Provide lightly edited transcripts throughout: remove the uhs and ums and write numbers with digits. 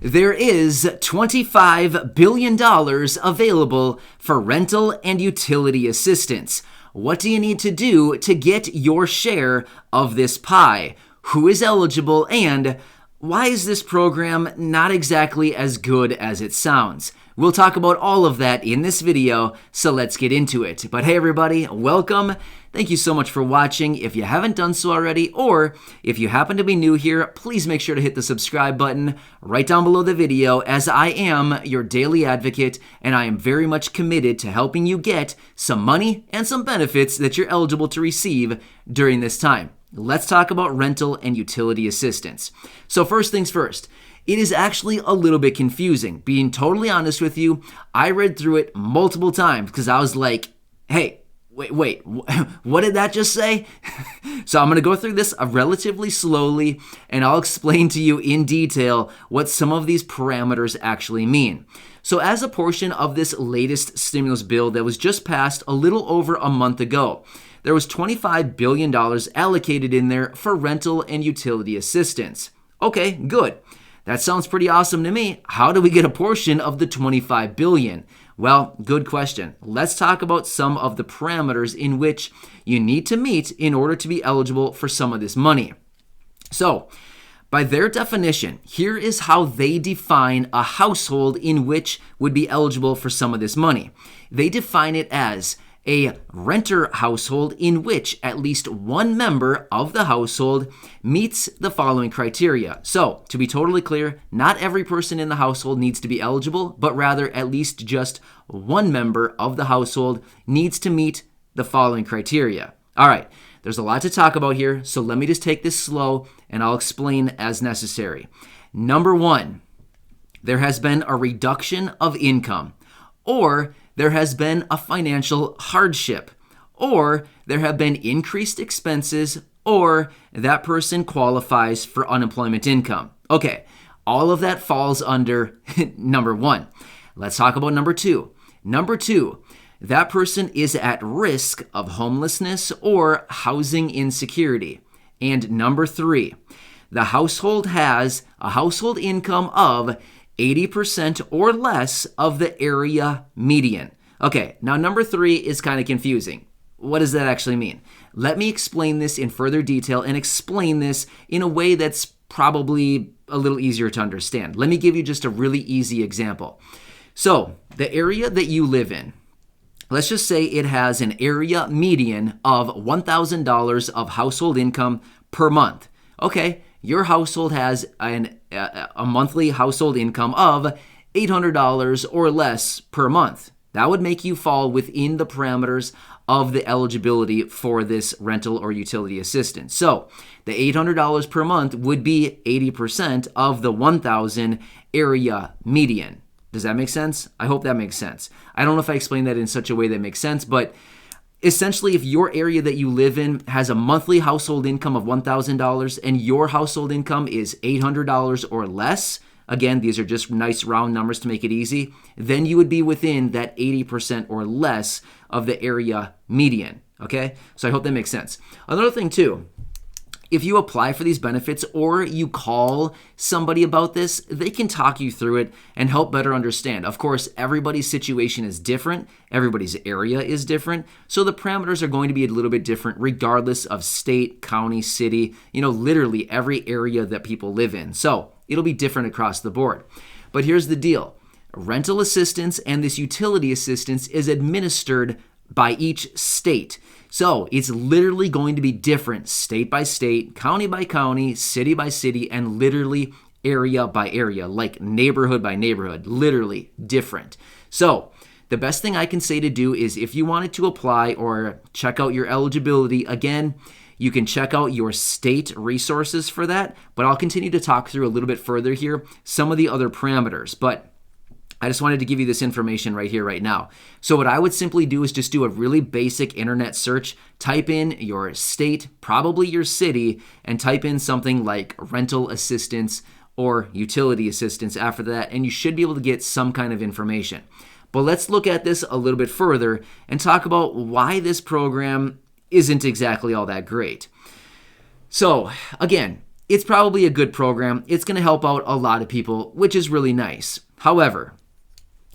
There is $25 billion available for rental and utility assistance. What do you need to do to get your share of this pie? Who is eligible, and why is this program not exactly as good as it sounds? We'll talk about all of that in this video, so let's get into it. But hey everybody, welcome. Thank you so much for watching. If you haven't done so already, or if you happen to be new here, please make sure to hit the subscribe button right down below the video, as I am your daily advocate, and I am very much committed to helping you get some money and some benefits that you're eligible to receive during this time. Let's talk about rental and utility assistance. So first things first, it is actually a little bit confusing. Being totally honest with you, I read through it multiple times because I was like, hey, wait, what did that just say? So I'm going to go through this relatively slowly, and I'll explain to you in detail what some of these parameters actually mean. So as a portion of this latest stimulus bill that was just passed a little over a month ago, there was $25 billion allocated in there for rental and utility assistance. Okay, good. That sounds pretty awesome to me. How do we get a portion of the $25 billion? Well, good question. Let's talk about some of the parameters in which you need to meet in order to be eligible for some of this money. So, by their definition, here is how they define a household in which would be eligible for some of this money. They define it as a renter household in which at least one member of the household meets the following criteria. So, to be totally clear, not every person in the household needs to be eligible, but rather at least just one member of the household needs to meet the following criteria. All right, there's a lot to talk about here, so let me just take this slow and I'll explain as necessary. Number one, there has been a reduction of income, or there has been a financial hardship, or there have been increased expenses, or that person qualifies for unemployment income. Okay, all of that falls under number one. Let's talk about number two. Number two, that person is at risk of homelessness or housing insecurity. And number three, the household has a household income of 80% or less of the area median. Okay, now number three is kind of confusing. What does that actually mean? Let me explain this in further detail and explain this in a way that's probably a little easier to understand. Let me give you just a really easy example. So, the area that you live in, let's just say it has an area median of $1,000 of household income per month. Okay, your household has a monthly household income of $800 or less per month. That would make you fall within the parameters of the eligibility for this rental or utility assistance. So the $800 per month would be 80% of the $1,000 area median. Does that make sense? I hope that makes sense. I don't know if I explained that in such a way that makes sense, but essentially, if your area that you live in has a monthly household income of $1,000 and your household income is $800 or less, again, these are just nice round numbers to make it easy, then you would be within that 80% or less of the area median, okay? So I hope that makes sense. Another thing too, if you apply for these benefits or you call somebody about this, they can talk you through it and help better understand. Of course, everybody's situation is different. Everybody's area is different. So the parameters are going to be a little bit different regardless of state, county, city, literally every area that people live in. So it'll be different across the board. But here's the deal. Rental assistance and this utility assistance is administered by each state. So it's literally going to be different state by state, county by county, city by city, and literally area by area, like neighborhood by neighborhood, literally different. So the best thing I can say to do is if you wanted to apply or check out your eligibility, again, you can check out your state resources for that, but I'll continue to talk through a little bit further here some of the other parameters. But I just wanted to give you this information right here, right now. So what I would simply do is just do a really basic internet search, type in your state, probably your city, and type in something like rental assistance or utility assistance after that, and you should be able to get some kind of information. But let's look at this a little bit further and talk about why this program isn't exactly all that great. So again, it's probably a good program. It's going to help out a lot of people, which is really nice. However,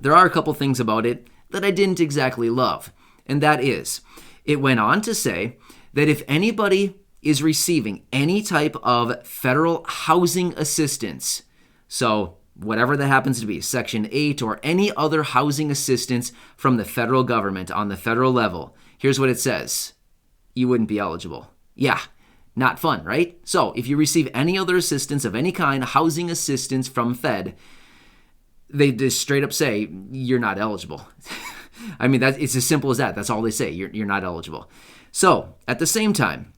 there are a couple things about it that I didn't exactly love. And that is, it went on to say that if anybody is receiving any type of federal housing assistance, so whatever that happens to be, Section 8 or any other housing assistance from the federal government on the federal level, here's what it says. You wouldn't be eligible. Yeah, not fun, right? So if you receive any other assistance of any kind, housing assistance from Fed, they just straight up say you're not eligible. I mean, it's as simple as that. That's all they say. You're not eligible. So at the same time,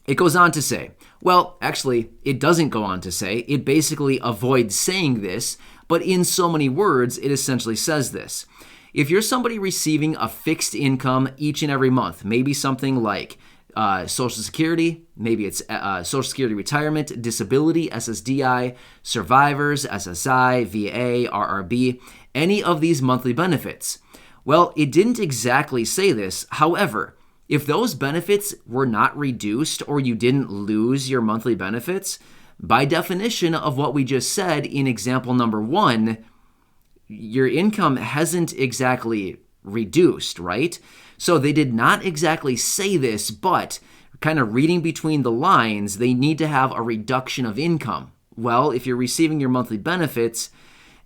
it goes on to say, well, actually, it doesn't go on to say. It basically avoids saying this, but in so many words, it essentially says this. If you're somebody receiving a fixed income each and every month, maybe something like Social Security, maybe it's Social Security retirement, disability, SSDI, survivors, SSI, VA, RRB, any of these monthly benefits. Well, it didn't exactly say this. However, if those benefits were not reduced or you didn't lose your monthly benefits, by definition of what we just said in example number 1, your income hasn't exactly reduced, right? So they did not exactly say this, but kind of reading between the lines, they need to have a reduction of income. Well, if you're receiving your monthly benefits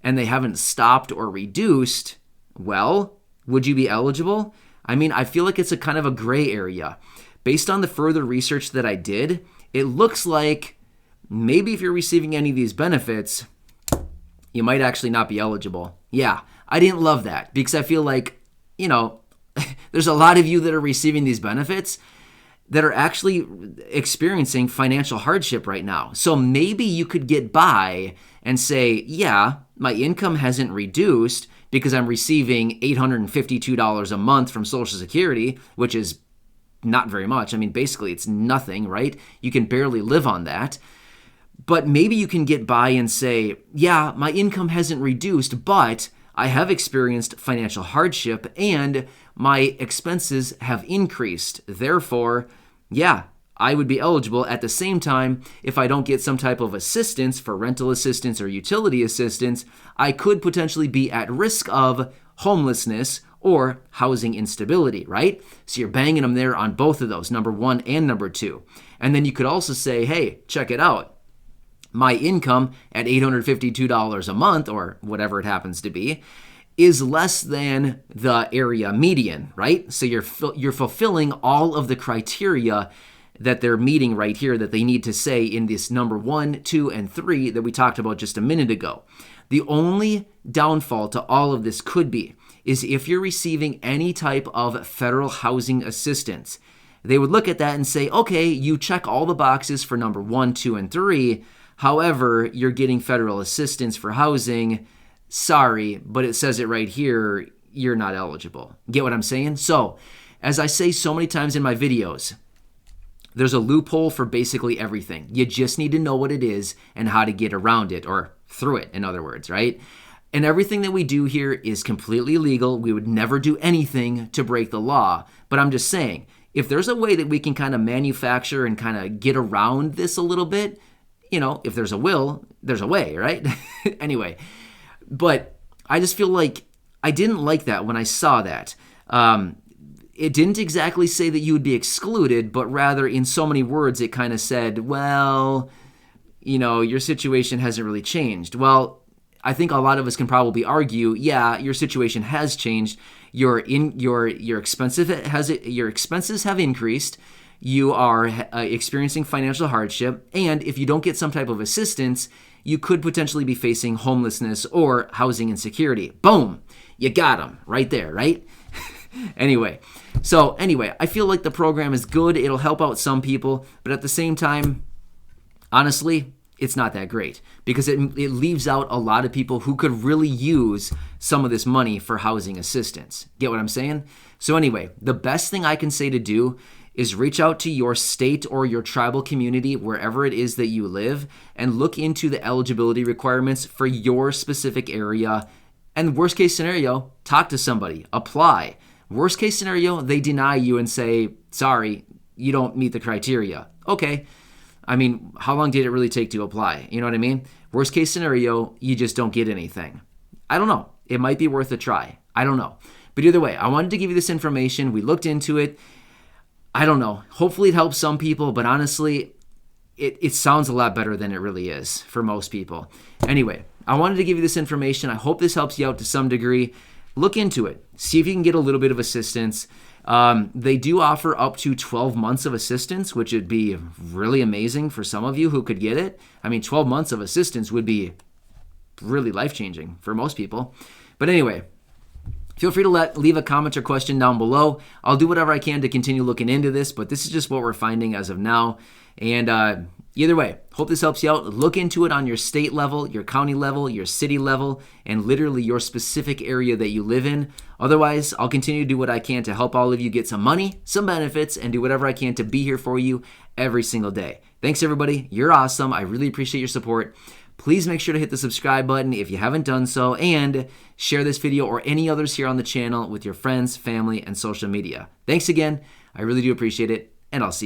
and they haven't stopped or reduced, well, would you be eligible? I mean, I feel like it's a kind of a gray area. Based on the further research that I did, it looks like maybe if you're receiving any of these benefits, you might actually not be eligible. Yeah, I didn't love that because I feel like, there's a lot of you that are receiving these benefits that are actually experiencing financial hardship right now. So maybe you could get by and say, yeah, my income hasn't reduced because I'm receiving $852 a month from Social Security, which is not very much. I mean, basically it's nothing, right? You can barely live on that. But maybe you can get by and say, yeah, my income hasn't reduced, but I have experienced financial hardship and my expenses have increased. Therefore, yeah, I would be eligible. At the same time, if I don't get some type of assistance for rental assistance or utility assistance, I could potentially be at risk of homelessness or housing instability, right? So you're banging them there on both of those, number 1 and number 2. And then you could also say, hey, check it out. My income at $852 a month, or whatever it happens to be, is less than the area median, right? So you're fulfilling all of the criteria that they're meeting right here that they need to say in this number 1, 2, and 3 that we talked about just a minute ago. The only downfall to all of this could be is if you're receiving any type of federal housing assistance. They would look at that and say, okay, you check all the boxes for number 1, 2, and 3. However, you're getting federal assistance for housing. Sorry, but it says it right here, you're not eligible. Get what I'm saying? So, as I say so many times in my videos, there's a loophole for basically everything. You just need to know what it is and how to get around it, or through it, in other words, right? And everything that we do here is completely legal. We would never do anything to break the law. But I'm just saying, if there's a way that we can kind of manufacture and kind of get around this a little bit, if there's a will, there's a way, right? Anyway, but I just feel like I didn't like that when I saw that. It didn't exactly say that you would be excluded, but rather in so many words, it kind of said, well, your situation hasn't really changed. Well, I think a lot of us can probably argue, yeah, your situation has changed. Your expenses have increased. You are experiencing financial hardship, and if you don't get some type of assistance, you could potentially be facing homelessness or housing insecurity. Boom! You got them right there, right? Anyway, I feel like the program is good. It'll help out some people, but at the same time, honestly, it's not that great because it leaves out a lot of people who could really use some of this money for housing assistance. Get what I'm saying? So anyway, the best thing I can say to do is reach out to your state or your tribal community, wherever it is that you live, and look into the eligibility requirements for your specific area. And worst case scenario, talk to somebody, apply. Worst case scenario, they deny you and say, sorry, you don't meet the criteria. Okay, I mean, how long did it really take to apply? You know what I mean? Worst case scenario, you just don't get anything. I don't know. It might be worth a try. I don't know. But either way, I wanted to give you this information. We looked into it. I don't know. Hopefully it helps some people, but honestly, it sounds a lot better than it really is for most people. Anyway, I wanted to give you this information. I hope this helps you out to some degree. Look into it. See if you can get a little bit of assistance. They do offer up to 12 months of assistance, which would be really amazing for some of you who could get it. I mean, 12 months of assistance would be really life-changing for most people. But anyway, feel free to leave a comment or question down below. I'll do whatever I can to continue looking into this, but this is just what we're finding as of now. And either way, hope this helps you out. Look into it on your state level, your county level, your city level, and literally your specific area that you live in. Otherwise, I'll continue to do what I can to help all of you get some money, some benefits, and do whatever I can to be here for you every single day. Thanks, everybody. You're awesome. I really appreciate your support. Please make sure to hit the subscribe button if you haven't done so, and share this video or any others here on the channel with your friends, family, and social media. Thanks again. I really do appreciate it, and I'll see you.